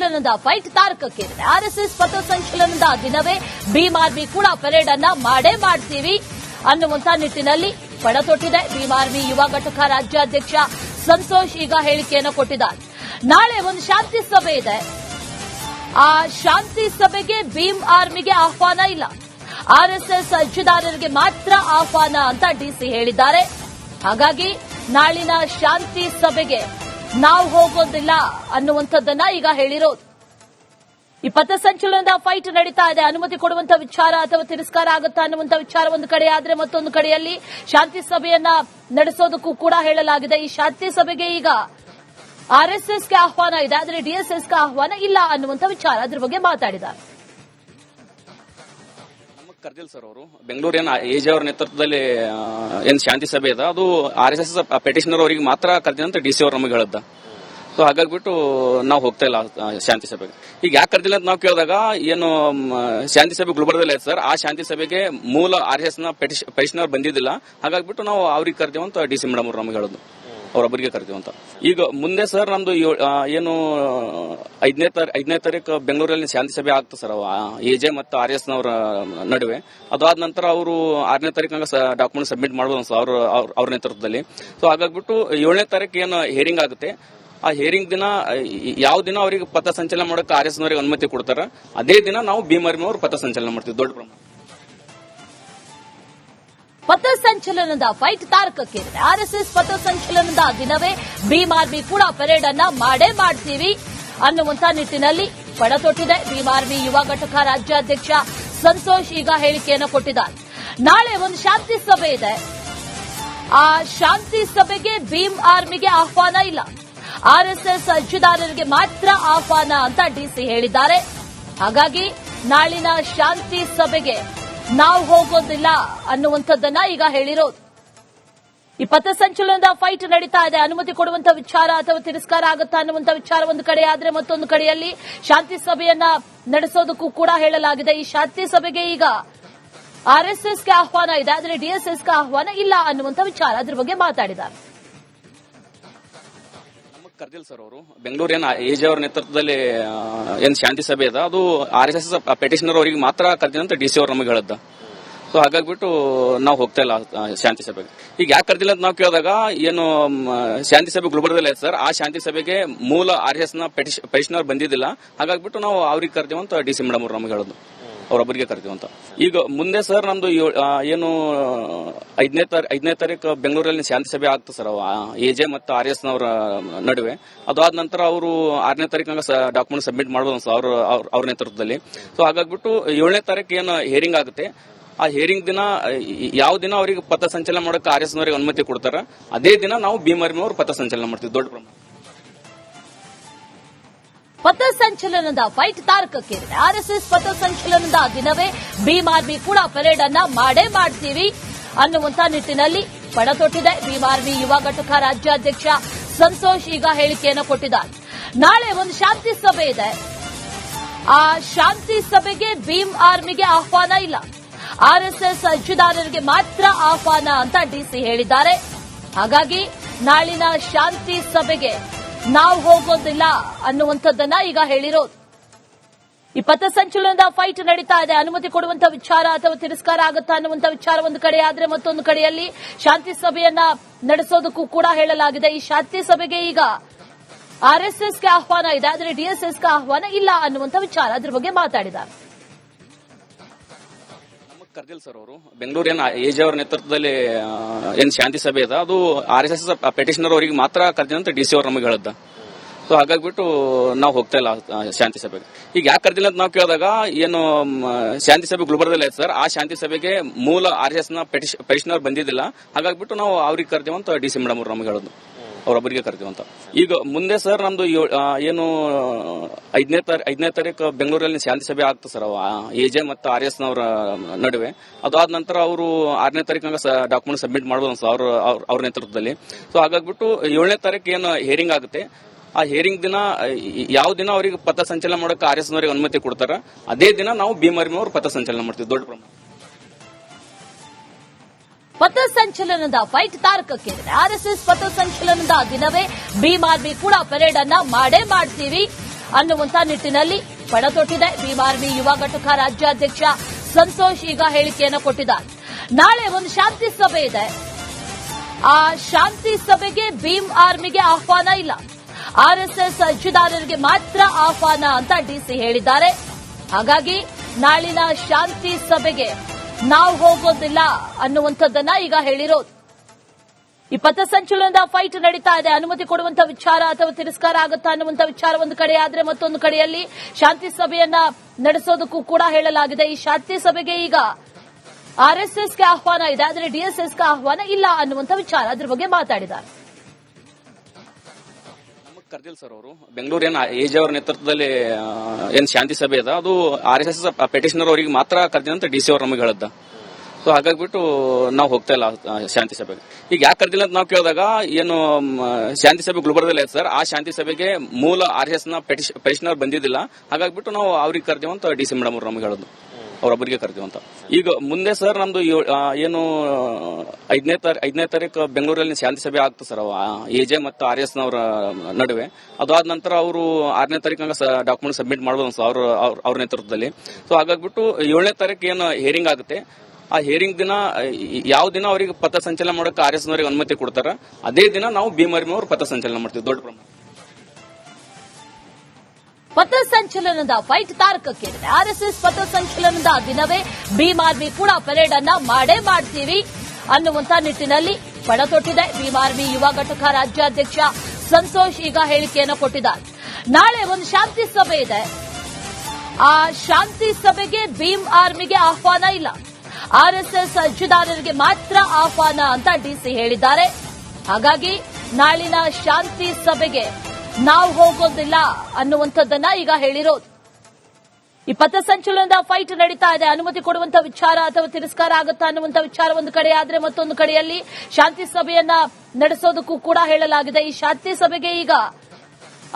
ಪಥಸಂಚಲನದ fight ತಾರಕಕ್ಕೇರಿದೆ. RSS ಪಥಸಂಚಲನದ ದಿನವೇ Bhim army ಕೂಡ parade ಅನ್ನ ಮಾಡೇ ಮಾಡ್ತೀವಿ ಅನ್ನುವಂತ ನಿಟ್ಟಿನಲ್ಲಿ ಪಣತೊಟ್ಟಿದೆ. ಭೀಮ್ ಆರ್ಮಿ ಯುವ ಘಟಕ ರಾಜ್ಯಾಧ್ಯಕ್ಷ ಸಂತೋಷ್ ಈಗ ಹೇಳಿಕೆಯನ್ನು ಕೊಟ್ಟಿದ್ದಾರೆ. ನಾಳೆ ಒಂದು ಶಾಂತಿ ಸಭೆ ಇದೆ. ಆ ಶಾಂತಿ ಸಭೆಗೆ ಭೀಮ್ ಆರ್ಮಿಗೆ ಆಹ್ವಾನ ಇಲ್ಲ, ಆರ್ಎಸ್ಎಸ್ ಅರ್ಜಿದಾರರಿಗೆ ಮಾತ್ರ ಆಹ್ವಾನ ಅಂತ ಡಿಸಿ ಹೇಳಿದ್ದಾರೆ. ಹಾಗಾಗಿ ನಾಳಿನ ಶಾಂತಿ ಸಭೆಗೆ ನಾವು ಹೋಗೋದಿಲ್ಲ ಅನ್ನುವಂಥದ್ದನ್ನ ಈಗ ಹೇಳಿರೋದು. ಈ ಪಥಸಂಚಲನದ ಫೈಟ್ ನಡೀತಾ ಇದೆ. ಅನುಮತಿ ಕೊಡುವಂತ ವಿಚಾರ ಅಥವಾ ತಿರಸ್ಕಾರ ಆಗುತ್ತಾ ಅನ್ನುವಂತ ವಿಚಾರ ಒಂದು ಕಡೆ ಆದ್ರೆ, ಮತ್ತೊಂದು ಕಡೆಯಲ್ಲಿ ಶಾಂತಿ ಸಭೆಯನ್ನ ನಡೆಸೋದಕ್ಕೂ ಕೂಡ ಹೇಳಲಾಗಿದೆ. ಈ ಶಾಂತಿ ಸಭೆಗೆ ಈಗ ಆರ್ಎಸ್ಎಸ್ಗೆ ಆಹ್ವಾನ ಇದೆ, ಆದರೆ ಡಿಎಸ್ಎಸ್ಗೆ ಆಹ್ವಾನ ಇಲ್ಲ ಅನ್ನುವಂತ ವಿಚಾರ, ಅದ್ರ ಬಗ್ಗೆ ಮಾತಾಡಿದ್ದಾರೆ. ಕರ್ದಿಲ್ ಸರ್ ಅವರು ಬೆಂಗಳೂರಿನ ಎಜೆ ಅವರ ನೇತೃತ್ವದಲ್ಲಿ ಏನ್ ಶಾಂತಿ ಸಭೆ ಇದೆ, ಅದು ಆರ್ಎಸ್ಎಸ್ ಪೆಟಿಷನರ್ ಅವರಿಗೆ ಮಾತ್ರ ಕರೆದಿದಂತ ಡಿಸಿ ಅವರು ನಮಗೆ ಹೇಳಿದ್ದ. ಸೊ ಹಾಗಾಗ್ಬಿಟ್ಟು ನಾವು ಹೋಗ್ತಾ ಇಲ್ಲ ಶಾಂತಿ ಸಭೆಗೆ. ಈಗ ಯಾಕೆ ಕರೆದಿಲ್ಲ ಅಂತ ನಾವು ಕೇಳಿದಾಗ, ಏನು ಶಾಂತಿ ಸಭೆ ಗುಲ್ಬರ್ಗದಲ್ಲಿ ಐತೆ ಸರ್, ಆ ಶಾಂತಿ ಸಭೆಗೆ ಮೂಲ ಆರ್ಎಸ್ಎಸ್ ನ ಪೆಟಿಷನರ್ ಬಂದಿದ್ದಿಲ್ಲ, ಹಾಗಾಗ್ಬಿಟ್ಟು ನಾವು ಅವ್ರಿಗೆ ಕರೆದೇವಂತ ಡಿಸಿ ಮೇಡಮ್ ಅವರು ನಮಗೆ ಹೇಳೋದು, ಅವರೊಬ್ಬರಿಗೆ ಕರಿತೀವಂತ. ಈಗ ಮುಂದೆ ಸರ್ ನಮ್ದು ಏನು 5ನೇ ತಾರೀಕು ಬೆಂಗಳೂರಲ್ಲಿ ಶಾಂತಿ ಸಭೆ ಆಗ್ತದೆ ಸರ್, ಎಜೆ ಮತ್ತು ಆರ್ಎಸ್ ನವರ ನಡುವೆ. ಅದಾದ ನಂತರ ಅವರು 6ನೇ ತಾರೀಕು ಡಾಕ್ಯುಮೆಂಟ್ ಸಬ್ಮಿಟ್ ಮಾಡಬಹುದು ಸರ್ ಅವ್ರ ನೇತೃತ್ವದಲ್ಲಿ. ಸೊ ಹಾಗಾಗ್ಬಿಟ್ಟು 7ನೇ ತಾರೀಕು ಏನು ಹೇರಿಂಗ್ ಆಗುತ್ತೆ, ಆ ಹೇರಿಂಗ್ ದಿನ ಯಾವ ದಿನ ಅವರಿಗೆ ಪಥ ಸಂಚಲನ ಮಾಡೋಕೆ ಆರ್ಎಸ್ ನವರಿಗೆ ಅನುಮತಿ ಕೊಡ್ತಾರ, ಅದೇ ದಿನ ನಾವು ಭೀಮ್ ಆರ್ಮಿ ಅವರು ಪಥ ಸಂಚಲನ ಮಾಡ್ತೀವಿ ದೊಡ್ಡ ಪ್ರಮಾಣ. ಪಥಸಂಚಲನದ ಫೈಟ್ ತಾರಕಕ್ಕೇರಿದೆ. ಆರ್ಎಸ್ಎಸ್ ಪಥಸಂಚಲನದ ದಿನವೇ ಭೀಮ್ ಆರ್ಮಿ ಕೂಡ ಪರೇಡ್ ಅನ್ನ ಮಾಡೇ ಮಾಡ್ತೀವಿ ಅನ್ನುವಂತ ನಿಟ್ಟಿನಲ್ಲಿ ಪಣತೊಟ್ಟಿದೆ. ಭೀಮ್ ಆರ್ಮಿ ಯುವ ಘಟಕ ರಾಜ್ಯಾಧ್ಯಕ್ಷ ಸಂತೋಷ್ ಈಗ ಹೇಳಿಕೆಯನ್ನು ಕೊಟ್ಟಿದ್ದಾರೆ. ನಾಳೆ ಒಂದು ಶಾಂತಿ ಸಭೆ ಇದೆ. ಆ ಶಾಂತಿ ಸಭೆಗೆ ಭೀಮ್ ಆರ್ಮಿಗೆ ಆಹ್ವಾನ ಇಲ್ಲ, ಆರ್ಎಸ್ಎಸ್ ಅರ್ಜಿದಾರರಿಗೆ ಮಾತ್ರ ಆಹ್ವಾನ ಅಂತ ಡಿಸಿ ಹೇಳಿದ್ದಾರೆ. ಹಾಗಾಗಿ ನಾಳಿನ ಶಾಂತಿ ಸಭೆಗೆ ನಾವು ಹೋಗೋದಿಲ್ಲ ಅನ್ನುವಂಥದ್ದನ್ನ ಈಗ ಹೇಳಿರೋದು. ಈ ಪಥಸಂಚಲನದ ಫೈಟ್ ನಡೀತಾ ಇದೆ. ಅನುಮತಿ ಕೊಡುವಂತ ವಿಚಾರ ಅಥವಾ ತಿರಸ್ಕಾರ ಆಗುತ್ತಾ ಅನ್ನುವಂತ ವಿಚಾರ ಒಂದು ಕಡೆ ಆದ್ರೆ, ಮತ್ತೊಂದು ಕಡೆಯಲ್ಲಿ ಶಾಂತಿ ಸಭೆಯನ್ನ ನಡೆಸೋದಕ್ಕೂ ಕೂಡ ಹೇಳಲಾಗಿದೆ. ಈ ಶಾಂತಿ ಸಭೆಗೆ ಈಗ ಆರ್ಎಸ್ಎಸ್ಗೆ ಆಹ್ವಾನ ಇದೆ, ಆದರೆ ಡಿಎಸ್ಎಸ್ಗೆ ಆಹ್ವಾನ ಇಲ್ಲ ಅನ್ನುವಂತ ವಿಚಾರ, ಅದ್ರ ಬಗ್ಗೆ ಮಾತಾಡಿದ್ದಾರೆ. ಕರ್ದಿಲ್ ಸರ್ ಅವರು ಬೆಂಗಳೂರಿನ ಎಜೆ ಅವರ ನೇತೃತ್ವದಲ್ಲಿ ಏನ್ ಶಾಂತಿ ಸಭೆ ಇದೆ, ಅದು ಆರ್ಎಸ್ಎಸ್ ಪೆಟಿಷನರ್ ಅವರಿಗೆ ಮಾತ್ರ ಕರೆದಿದಂತ ಡಿಸಿ ಅವರು ನಮಗೆ ಹೇಳಿದ್ದ. ಸೊ ಹಾಗಾಗ್ಬಿಟ್ಟು ನಾವು ಹೋಗ್ತಾ ಇಲ್ಲ ಶಾಂತಿ ಸಭೆಗೆ. ಈಗ ಯಾಕೆ ಕರೆದಿಲ್ಲ ಅಂತ ನಾವು ಕೇಳಿದಾಗ, ಏನು ಶಾಂತಿ ಸಭೆ ಗುಲ್ಬರ್ಗದಲ್ಲಿ ಐತೆ ಸರ್, ಆ ಶಾಂತಿ ಸಭೆಗೆ ಮೂಲ ಆರ್ಎಸ್ ನ ಪೆಟಿಷನರ್ ಬಂದಿದ್ದಿಲ್ಲ, ಹಾಗಾಗ್ಬಿಟ್ಟು ನಾವು ಅವ್ರಿಗೆ ಕರೆದೇವಂತ ಡಿಸಿ ಮೇಡಮ್ ಅವರು ನಮಗೆ ಹೇಳೋದು, ಅವರೊಬ್ಬರಿಗೆ ಕರಿತೀವಂತ. ಈಗ ಮುಂದೆ ಸರ್ ನಮ್ದು ಏನು 5ನೇ ತಾರೀಕು ಬೆಂಗಳೂರಲ್ಲಿ ಶಾಂತಿ ಸಭೆ ಆಗ್ತದೆ ಸರ್, ಎಜೆ ಮತ್ತು ಆರ್ಎಸ್ ನವರ ನಡುವೆ. ಅದಾದ ನಂತರ ಅವರು 6ನೇ ತಾರೀಕು ಡಾಕ್ಯುಮೆಂಟ್ ಸಬ್ಮಿಟ್ ಮಾಡಬಹುದು ಸರ್ ಅವ್ರ ನೇತೃತ್ವದಲ್ಲಿ. ಸೊ ಹಾಗಾಗ್ಬಿಟ್ಟು 7ನೇ ತಾರೀಕು ಏನು ಹೇರಿಂಗ್ ಆಗುತ್ತೆ, ಆ ಹೇರಿಂಗ್ ದಿನ ಯಾವ ದಿನ ಅವರಿಗೆ ಪಥ ಸಂಚಲನ ಮಾಡೋಕೆ ಆರ್ಎಸ್ ನವರಿಗೆ ಅನುಮತಿ ಕೊಡ್ತಾರ, ಅದೇ ದಿನ ನಾವು ಭೀಮ್ ಆರ್ಮಿ ಅವರು ಪಥ ಸಂಚಲನ ಮಾಡ್ತೀವಿ ದೊಡ್ಡ ಪ್ರಮಾಣ. ಪಥಸಂಚಲನದ ಫೈಟ್ ತಾರಕಕ್ಕೇರಿದೆ. ಆರ್ಎಸ್ಎಸ್ ಪಥಸಂಚಲನದ ದಿನವೇ ಭೀಮ್ ಆರ್ಮಿ ಕೂಡ ಪರೇಡ್ ಅನ್ನ ಮಾಡೇ ಮಾಡ್ತೀವಿ ಅನ್ನುವಂತ ನಿಟ್ಟಿನಲ್ಲಿ ಪಣತೊಟ್ಟಿದೆ. ಭೀಮ್ ಆರ್ಮಿ ಯುವ ಘಟಕ ರಾಜ್ಯಾಧ್ಯಕ್ಷ ಸಂತೋಷ್ ಈಗ ಹೇಳಿಕೆಯನ್ನು ಕೊಟ್ಟಿದ್ದಾರೆ. ನಾಳೆ ಒಂದು ಶಾಂತಿ ಸಭೆ ಇದೆ. ಆ ಶಾಂತಿ ಸಭೆಗೆ ಭೀಮ್ ಆರ್ಮಿಗೆ ಆಹ್ವಾನ ಇಲ್ಲ, ಆರ್ಎಸ್ಎಸ್ ಅರ್ಜಿದಾರರಿಗೆ ಮಾತ್ರ ಆಹ್ವಾನ ಅಂತ ಡಿಸಿ ಹೇಳಿದ್ದಾರೆ. ಹಾಗಾಗಿ ನಾಳಿನ ಶಾಂತಿ ಸಭೆಗೆ ನಾವು ಹೋಗೋದಿಲ್ಲ ಅನ್ನುವಂಥದ್ದನ್ನ ಈಗ ಹೇಳಿರೋದು. ಈ ಪಥಸಂಚಲನದ ಫೈಟ್ ನಡೀತಾ ಇದೆ. ಅನುಮತಿ ಕೊಡುವಂತ ವಿಚಾರ ಅಥವಾ ತಿರಸ್ಕಾರ ಆಗುತ್ತಾ ಅನ್ನುವಂತ ವಿಚಾರ ಒಂದು ಕಡೆ ಆದ್ರೆ, ಮತ್ತೊಂದು ಕಡೆಯಲ್ಲಿ ಶಾಂತಿ ಸಭೆಯನ್ನ ನಡೆಸೋದಕ್ಕೂ ಕೂಡ ಹೇಳಲಾಗಿದೆ. ಈ ಶಾಂತಿ ಸಭೆಗೆ ಈಗ ಆರ್ಎಸ್ಎಸ್ಗೆ ಆಹ್ವಾನ ಇದೆ, ಆದರೆ ಡಿಎಸ್ಎಸ್ಗೆ ಆಹ್ವಾನ ಇಲ್ಲ ಅನ್ನುವಂತ ವಿಚಾರ, ಅದ್ರ ಬಗ್ಗೆ ಮಾತಾಡಿದ್ದಾರೆ. ಕರ್ದಿಲ್ ಸರ್ ಅವರು ಬೆಂಗಳೂರಿನ ಎಜೆ ಅವರ ನೇತೃತ್ವದಲ್ಲಿ ಏನ್ ಶಾಂತಿ ಸಭೆ ಇದೆ, ಅದು ಆರ್ಎಸ್ಎಸ್ ಪೆಟಿಷನರ್ ಅವರಿಗೆ ಮಾತ್ರ ಕರೆದಿದಂತ ಡಿಸಿ ಅವರು ನಮಗೆ ಹೇಳಿದ್ದ. ಸೊ ಹಾಗಾಗ್ಬಿಟ್ಟು ನಾವು ಹೋಗ್ತಾ ಇಲ್ಲ ಶಾಂತಿ ಸಭೆಗೆ. ಈಗ ಯಾಕೆ ಕರೆದಿಲ್ಲ ಅಂತ ನಾವು ಕೇಳಿದಾಗ, ಏನು ಶಾಂತಿ ಸಭೆ ಗುಲ್ಬರ್ಗದಲ್ಲಿ ಐತೆ ಸರ್, ಆ ಶಾಂತಿ ಸಭೆಗೆ ಮೂಲ ಆರ್ಎಸ್ ನ ಪೆಟಿಷನರ್ ಬಂದಿದ್ದಿಲ್ಲ, ಹಾಗಾಗ್ಬಿಟ್ಟು ನಾವು ಅವ್ರಿಗೆ ಕರೆದೇವಂತ ಡಿಸಿ ಮೇಡಮ್ ಅವರು ನಮಗೆ ಹೇಳೋದು, ಅವರೊಬ್ಬರಿಗೆ ಕರಿತೀವಂತ. ಈಗ ಮುಂದೆ ಸರ್ ನಮ್ದು ಏನು 5ನೇ ತಾರೀಕು ಬೆಂಗಳೂರಲ್ಲಿ ಶಾಂತಿ ಸಭೆ ಆಗ್ತದೆ ಸರ್, ಎಜೆ ಮತ್ತು ಆರ್ಎಸ್ ನವರ ನಡುವೆ. ಅದಾದ ನಂತರ ಅವರು 6ನೇ ತಾರೀಕು ಡಾಕ್ಯುಮೆಂಟ್ ಸಬ್ಮಿಟ್ ಮಾಡಬಹುದು ಸರ್ ಅವ್ರ ನೇತೃತ್ವದಲ್ಲಿ. ಸೊ ಹಾಗಾಗ್ಬಿಟ್ಟು 7ನೇ ತಾರೀಕು ಏನು ಹೇರಿಂಗ್ ಆಗುತ್ತೆ, ಆ ಹೇರಿಂಗ್ ದಿನ ಯಾವ ದಿನ ಅವರಿಗೆ ಪಥ ಸಂಚಲನ ಮಾಡೋಕೆ ಆರ್ಎಸ್ ನವರಿಗೆ ಅನುಮತಿ ಕೊಡ್ತಾರ, ಅದೇ ದಿನ ನಾವು ಭೀಮ್ ಆರ್ಮಿ ಅವರು ಪಥ ಸಂಚಲನ ಮಾಡ್ತೀವಿ ದೊಡ್ಡ ಪ್ರಮಾಣ. ಪಥಸಂಚಲನದ ಫೈಟ್ ತಾರಕಕ್ಕೇರಿದೆ. ಆರ್ಎಸ್ಎಸ್ ಪಥಸಂಚಲನದ ದಿನವೇ ಭೀಮ್ ಆರ್ಮಿ ಕೂಡ ಪರೇಡ್ ಅನ್ನ ಮಾಡೇ ಮಾಡ್ತೀವಿ ಅನ್ನುವಂತ ನಿಟ್ಟಿನಲ್ಲಿ ಪಣ ತೊಟ್ಟಿದೆ. ಭೀಮ್ ಆರ್ಮಿ ಯುವ ಘಟಕ ರಾಜ್ಯಾಧ್ಯಕ್ಷ ಸಂತೋಷ್ ಈಗ ಹೇಳಿಕೆಯನ್ನು ಕೊಟ್ಟಿದ್ದಾರೆ. ನಾಳೆ ಒಂದು ಶಾಂತಿ ಸಭೆ ಇದೆ. ಆ ಶಾಂತಿ ಸಭೆಗೆ ಭೀಮ್ ಆರ್ಮಿಗೆ ಆಹ್ವಾನ ಇಲ್ಲ, ಆರ್ಎಸ್ಎಸ್ ಅರ್ಜಿದಾರರಿಗೆ ಮಾತ್ರ ಆಹ್ವಾನ ಅಂತ ಡಿಸಿ ಹೇಳಿದ್ದಾರೆ. ಹಾಗಾಗಿ ನಾಳಿನ ಶಾಂತಿ ಸಭೆಗೆ ನಾವು ಹೋಗೋದಿಲ್ಲ ಅನ್ನುವಂಥದ್ದನ್ನ ಈಗ ಹೇಳಿರೋದು. ಈ ಪಥಸಂಚಲನದ ಫೈಟ್ ನಡೀತಾ ಇದೆ. ಅನುಮತಿ ಕೊಡುವಂತ ವಿಚಾರ ಅಥವಾ ತಿರಸ್ಕಾರ ಆಗುತ್ತಾ ಅನ್ನುವಂತ ವಿಚಾರ ಒಂದು ಕಡೆ ಆದ್ರೆ, ಮತ್ತೊಂದು ಕಡೆಯಲ್ಲಿ ಶಾಂತಿ ಸಭೆಯನ್ನ ನಡೆಸೋದಕ್ಕೂ ಕೂಡ ಹೇಳಲಾಗಿದೆ. ಈ ಶಾಂತಿ ಸಭೆಗೆ ಈಗ ಆರ್ಎಸ್ಎಸ್ಗೆ ಆಹ್ವಾನ ಇದೆ, ಆದರೆ ಡಿಎಸ್ಎಸ್ಗೆ ಆಹ್ವಾನ ಇಲ್ಲ ಅನ್ನುವಂತ ವಿಚಾರ, ಅದ್ರ ಬಗ್ಗೆ ಮಾತಾಡಿದ್ದಾರೆ. ಕರ್ದಿಲ್ ಸರ್ ಅವರು ಬೆಂಗಳೂರು ಎಜೆ ಅವರ ನೇತೃತ್ವದಲ್ಲಿ ಏನ್ ಶಾಂತಿ ಸಭೆ ಅದ ಅದು ಆರ್ಎಸ್ಎಸ್ ಪೆಟಿಷನರ್ ಅವರಿಗೆ ಮಾತ್ರ ಕರೆದಿಲ್ಲ ಡಿಸಿ ಅವರು ನಮಗೆ ಹೇಳದ್ದ. ಸೊ ಹಾಗಾಗ್ಬಿಟ್ಟು ನಾವು ಹೋಗ್ತಾ ಇಲ್ಲ ಶಾಂತಿ ಸಭೆಗೆ. ಈಗ ಯಾಕೆ ಕರೆದಿಲ್ಲ ಅಂತ ನಾವು ಕೇಳಿದಾಗ ಏನು ಶಾಂತಿ ಸಭೆ ಗುಲ್ಬರ್ಗದಲ್ಲಿ ಐತೆ ಸರ್, ಆ ಶಾಂತಿ ಸಭೆಗೆ ಮೂಲ ಆರ್ಎಸ್ಎಸ್ ನ ಪೆಟಿಷನರ್ ಬಂದಿದ್ದಿಲ್ಲ, ಹಾಗಾಗ್ಬಿಟ್ಟು ನಾವು ಅವ್ರಿಗೆ ಕರೆದಿವಂತ ಡಿಸಿ ಮೇಡಮ್ ಅವರು ನಮಗೆ ಹೇಳೋದು, ಅವರೊಬ್ಬರಿಗೆ ಕರೆದಿವಂತ. ಈಗ ಮುಂದೆ ಸರ್ ನಮ್ದು ಏನು 5ನೇ ತಾರೀಕು ಬೆಂಗಳೂರಲ್ಲಿ ಶಾಂತಿ ಸಭೆ ಆಗ್ತದೆ ಸರ್, ಎಜೆ ಮತ್ತು ಆರ್ಎಸ್ ನವರ ನಡುವೆ. ಅದಾದ ನಂತರ ಅವರು 6ನೇ ತಾರೀಕು ಡಾಕ್ಯುಮೆಂಟ್ ಸಬ್ಮಿಟ್ ಮಾಡಬಹುದು ಸರ್ ಅವ್ರ ನೇತೃತ್ವದಲ್ಲಿ. ಸೊ ಹಾಗಾಗ್ಬಿಟ್ಟು 7ನೇ ತಾರೀಕು ಏನು ಹಿಯರಿಂಗ್ ಆಗುತ್ತೆ, ಆ ಹಿಯರಿಂಗ್ ದಿನ ಯಾವ ದಿನ ಅವರಿಗೆ ಪಥ ಸಂಚಲನ ಮಾಡೋಕೆ ಆರ್ಎಸ್ ನವರಿಗೆ ಅನುಮತಿ ಕೊಡ್ತಾರ, ಅದೇ ದಿನ ನಾವು ಭೀಮ್ ಆರ್ಮಿ ಅವರು ಪಥ ಸಂಚಲನ ಮಾಡ್ತೀವಿ ದೊಡ್ಡ ಪ್ರಮಾಣ. ಪಥಸಂಚಲನದ ಫೈಟ್ ತಾರಕಕ್ಕೇರಿದೆ. ಆರ್ಎಸ್ಎಸ್ ಪಥಸಂಚಲನದ ದಿನವೇ ಭೀಮ್ ಆರ್ಮಿ ಕೂಡ ಪರೇಡ್ ಅನ್ನ ಮಾಡೇ ಮಾಡ್ತೀವಿ ಅನ್ನುವಂತ ನಿಟ್ಟಿನಲ್ಲಿ ಪಣ ತೊಟ್ಟಿದೆ. ಭೀಮ್ ಆರ್ಮಿ ಯುವ ಘಟಕ ರಾಜ್ಯಾಧ್ಯಕ್ಷ ಸಂತೋಷ್ ಈಗ ಹೇಳಿಕೆಯನ್ನು ಕೊಟ್ಟಿದ್ದಾರೆ. ನಾಳೆ ಒಂದು ಶಾಂತಿ ಸಭೆ ಇದೆ. ಆ ಶಾಂತಿ ಸಭೆಗೆ ಭೀಮ್ ಆರ್ಮಿಗೆ ಆಹ್ವಾನ ಇಲ್ಲ, ಆರ್ಎಸ್ಎಸ್ ಅರ್ಜಿದಾರರಿಗೆ ಮಾತ್ರ ಆಹ್ವಾನ ಅಂತ ಡಿಸಿ ಹೇಳಿದ್ದಾರೆ. ಹಾಗಾಗಿ ನಾಳಿನ ಶಾಂತಿ ಸಭೆಗೆ ನಾವು ಹೋಗೋದಿಲ್ಲ ಅನ್ನುವಂಥದ್ದನ್ನ ಈಗ ಹೇಳಿರೋದು. ಈ ಪಥಸಂಚಲನದ ಫೈಟ್ ನಡೀತಾ ಇದೆ. ಅನುಮತಿ ಕೊಡುವಂತ ವಿಚಾರ ಅಥವಾ ತಿರಸ್ಕಾರ ಆಗುತ್ತಾ ಅನ್ನುವಂತ ವಿಚಾರ ಒಂದು ಕಡೆ ಆದ್ರೆ, ಮತ್ತೊಂದು ಕಡೆಯಲ್ಲಿ ಶಾಂತಿ ಸಭೆಯನ್ನ ನಡೆಸೋದಕ್ಕೂ ಕೂಡ ಹೇಳಲಾಗಿದೆ. ಈ ಶಾಂತಿ ಸಭೆಗೆ ಈಗ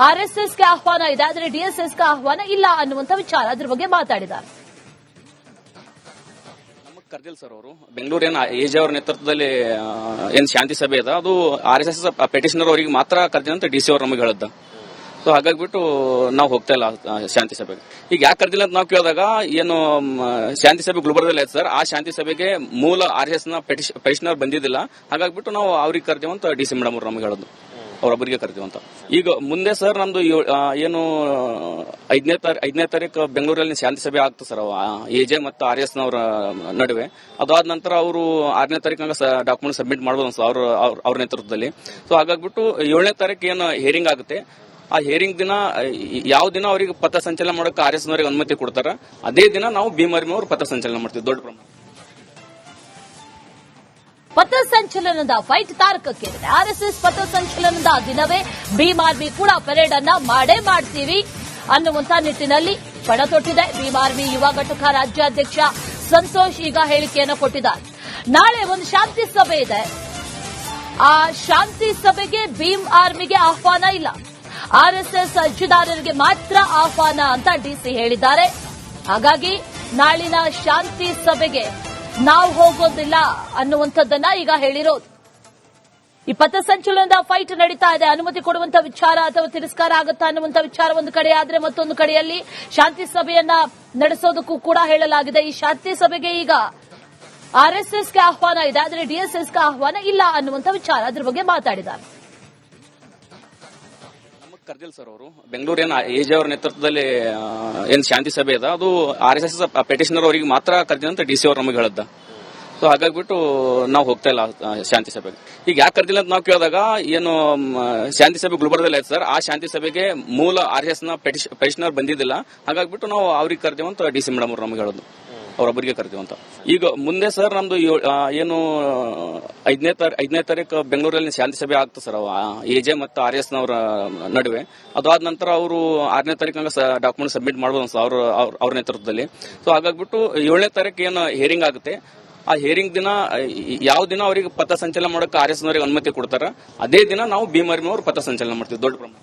ಆರ್ಎಸ್ಎಸ್ಗೆ ಆಹ್ವಾನ ಇದೆ, ಆದರೆ ಡಿಎಸ್ಎಸ್ಗೆ ಆಹ್ವಾನ ಇಲ್ಲ ಅನ್ನುವಂತ ವಿಚಾರ, ಅದ್ರ ಬಗ್ಗೆ ಮಾತಾಡಿದ್ದಾರೆ. ಕರ್ದಿಲ್ ಸರ್ ಅವರು ಬೆಂಗಳೂರು ಎಜೆ ಅವರ ನೇತೃತ್ವದಲ್ಲಿ ಏನ್ ಶಾಂತಿ ಸಭೆ ಅದ ಅದು ಆರ್ಎಸ್ಎಸ್ ಪೆಟಿಷನರ್ ಅವರಿಗೆ ಮಾತ್ರ ಕರೆದಿಲ್ಲ ಅಂತ ಡಿಸಿ ಅವರು ನಮಗೆ ಹೇಳದ್ದ. ಸೊ ಹಾಗಾಗ್ಬಿಟ್ಟು ನಾವು ಹೋಗ್ತಾ ಇಲ್ಲ ಶಾಂತಿ ಸಭೆಗೆ. ಈಗ ಯಾಕೆ ಕರೆದಿಲ್ಲ ಅಂತ ನಾವು ಕೇಳಿದಾಗ ಏನು ಶಾಂತಿ ಸಭೆ ಗುಲ್ಬರ್ಗದಲ್ಲಿ ಐತೆ ಸರ್, ಆ ಶಾಂತಿ ಸಭೆಗೆ ಮೂಲ ಆರ್ಎಸ್ಎಸ್ ನ ಪೆಟಿಷನರ್ ಬಂದಿದ್ದಿಲ್ಲ, ಹಾಗಾಗ್ಬಿಟ್ಟು ನಾವು ಅವ್ರಿಗೆ ಕರೆದಿವಂತ ಡಿಸಿ ಮೇಡಮ್ ಅವರು ನಮಗೆ ಹೇಳೋದು, ಅವರೊಬ್ಬರಿಗೆ ಕರೆದಿವಂತ. ಈಗ ಮುಂದೆ ಸರ್ ನಮ್ದು ಏನು 5ನೇ ತಾರೀಕು ಬೆಂಗಳೂರಲ್ಲಿ ಶಾಂತಿ ಸಭೆ ಆಗ್ತದೆ ಸರ್, ಎಜೆ ಮತ್ತು ಆರ್ಎಸ್ ನವರ ನಡುವೆ. ಅದಾದ ನಂತರ ಅವರು 6ನೇ ತಾರೀಕು ಡಾಕ್ಯುಮೆಂಟ್ ಸಬ್ಮಿಟ್ ಮಾಡಬಹುದು ಸರ್ ಅವ್ರ ನೇತೃತ್ವದಲ್ಲಿ. ಸೊ ಹಾಗಾಗ್ಬಿಟ್ಟು 7ನೇ ತಾರೀಕು ಏನು ಹಿಯರಿಂಗ್ ಆಗುತ್ತೆ, ಆ ಹಿಯರಿಂಗ್ ದಿನ ಯಾವ ದಿನ ಅವರಿಗೆ ಪಥ ಸಂಚಲನ ಮಾಡೋಕೆ ಆರ್ಎಸ್ ನವರಿಗೆ ಅನುಮತಿ ಕೊಡ್ತಾರ, ಅದೇ ದಿನ ನಾವು ಭೀಮ್ ಆರ್ಮಿ ಅವರು ಪಥ ಸಂಚಲನ ಮಾಡ್ತೀವಿ ದೊಡ್ಡ ಪ್ರಮಾಣ. ಪಥಸಂಚಲನದ ಫೈಟ್ ತಾರಕಕ್ಕೇರಿದೆ. ಆರ್ಎಸ್ಎಸ್ ಪಥಸಂಚಲನದ ದಿನವೇ ಭೀಮ್ ಆರ್ಮಿ ಕೂಡ ಪರೇಡ್ ಅನ್ನ ಮಾಡೇ ಮಾಡ್ತೀವಿ ಅನ್ನುವಂತ ನಿಟ್ಟಿನಲ್ಲಿ ಪಣ ತೊಟ್ಟಿದೆ. ಭೀಮ್ ಆರ್ಮಿ ಯುವ ಘಟಕ ರಾಜ್ಯಾಧ್ಯಕ್ಷ ಸಂತೋಷ್ ಈಗ ಹೇಳಿಕೆಯನ್ನು ಕೊಟ್ಟಿದ್ದಾರೆ. ನಾಳೆ ಒಂದು ಶಾಂತಿ ಸಭೆ ಇದೆ. ಆ ಶಾಂತಿ ಸಭೆಗೆ ಭೀಮ್ ಆರ್ಮಿಗೆ ಆಹ್ವಾನ ಇಲ್ಲ, ಆರ್ಎಸ್ಎಸ್ ಅರ್ಜಿದಾರರಿಗೆ ಮಾತ್ರ ಆಹ್ವಾನ ಅಂತ ಡಿಸಿ ಹೇಳಿದ್ದಾರೆ. ಹಾಗಾಗಿ ನಾಳಿನ ಶಾಂತಿ ಸಭೆಗೆ ನಾವು ಹೋಗೋದಿಲ್ಲ ಅನ್ನುವಂಥದ್ದನ್ನ ಈಗ ಹೇಳಿರೋದು. ಈ ಪಥಸಂಚಲನದ ಫೈಟ್ ನಡೀತಾ ಇದೆ. ಅನುಮತಿ ಕೊಡುವಂತ ವಿಚಾರ ಅಥವಾ ತಿರಸ್ಕಾರ ಆಗುತ್ತಾ ಅನ್ನುವಂತ ವಿಚಾರ ಒಂದು ಕಡೆ ಆದ್ರೆ, ಮತ್ತೊಂದು ಕಡೆಯಲ್ಲಿ ಶಾಂತಿ ಸಭೆಯನ್ನ ನಡೆಸೋದಕ್ಕೂ ಕೂಡ ಹೇಳಲಾಗಿದೆ. ಈ ಶಾಂತಿ ಸಭೆಗೆ ಈಗ ಆರ್ಎಸ್ಎಸ್ಗೆ ಆಹ್ವಾನ ಇದೆ, ಆದರೆ ಡಿಎಸ್ಎಸ್ಗೆ ಆಹ್ವಾನ ಇಲ್ಲ ಅನ್ನುವಂತ ವಿಚಾರ, ಅದ್ರ ಬಗ್ಗೆ ಮಾತಾಡಿದ್ದಾರೆ. ಕರ್ದಿಲ್ ಸರ್ ಅವರು ಬೆಂಗಳೂರು ಎಜೆ ಅವರ ನೇತೃತ್ವದಲ್ಲಿ ಏನ್ ಶಾಂತಿ ಸಭೆ ಅದ ಅದು ಆರ್ಎಸ್ಎಸ್ ಪೆಟಿಷನರ್ ಅವರಿಗೆ ಮಾತ್ರ ಕರೆದಿಲ್ಲ ಅಂತ ಡಿಸಿ ಅವರು ನಮಗೆ ಹೇಳದ್ದ. ಸೊ ಹಾಗಾಗ್ಬಿಟ್ಟು ನಾವು ಹೋಗ್ತಾ ಇಲ್ಲ ಶಾಂತಿ ಸಭೆಗೆ. ಈಗ ಯಾಕೆ ಕರೆದಿಲ್ಲ ಅಂತ ನಾವು ಕೇಳಿದಾಗ ಏನು ಶಾಂತಿ ಸಭೆ ಗುಲ್ಬರ್ಗದಲ್ಲಿ ಐತೆ ಸರ್, ಆ ಶಾಂತಿ ಸಭೆಗೆ ಮೂಲ ಆರ್ಎಸ್ಎಸ್ ನ ಪೆಟಿಷನರ್ ಬಂದಿದ್ದಿಲ್ಲ, ಹಾಗಾಗ್ಬಿಟ್ಟು ನಾವು ಅವ್ರಿಗೆ ಕರೆದಿವಂತ ಡಿಸಿ ಮೇಡಮ್ ಅವರು ನಮಗೆ ಹೇಳೋದು, ಅವರೊಬ್ಬರಿಗೆ ಕರೆದಿವಂತ. ಈಗ ಮುಂದೆ ಸರ್ ನಮ್ದು ಏನು 5ನೇ ತಾರೀಕು ಬೆಂಗಳೂರಲ್ಲಿ ಶಾಂತಿ ಸಭೆ ಆಗ್ತದೆ ಸರ್, ಎಜೆ ಮತ್ತು ಆರ್ಎಸ್ ನವರ ನಡುವೆ. ಅದಾದ ನಂತರ ಅವರು 6ನೇ ತಾರೀಕು ಡಾಕ್ಯುಮೆಂಟ್ ಸಬ್ಮಿಟ್ ಮಾಡಬಹುದು ಸರ್ ಅವ್ರ ನೇತೃತ್ವದಲ್ಲಿ. ಸೊ ಹಾಗಾಗ್ಬಿಟ್ಟು 7ನೇ ತಾರೀಕು ಏನು ಹಿಯರಿಂಗ್ ಆಗುತ್ತೆ, ಆ ಹಿಯರಿಂಗ್ ದಿನ ಯಾವ ದಿನ ಅವರಿಗೆ ಪಥ ಸಂಚಲನ ಮಾಡೋಕೆ ಆರ್ಎಸ್ ನವರಿಗೆ ಅನುಮತಿ ಕೊಡ್ತಾರ, ಅದೇ ದಿನ ನಾವು ಭೀಮ್ ಆರ್ಮಿ ಅವರು ಪಥ ಸಂಚಲನ ಮಾಡ್ತೀವಿ ದೊಡ್ಡ ಪ್ರಮಾಣ.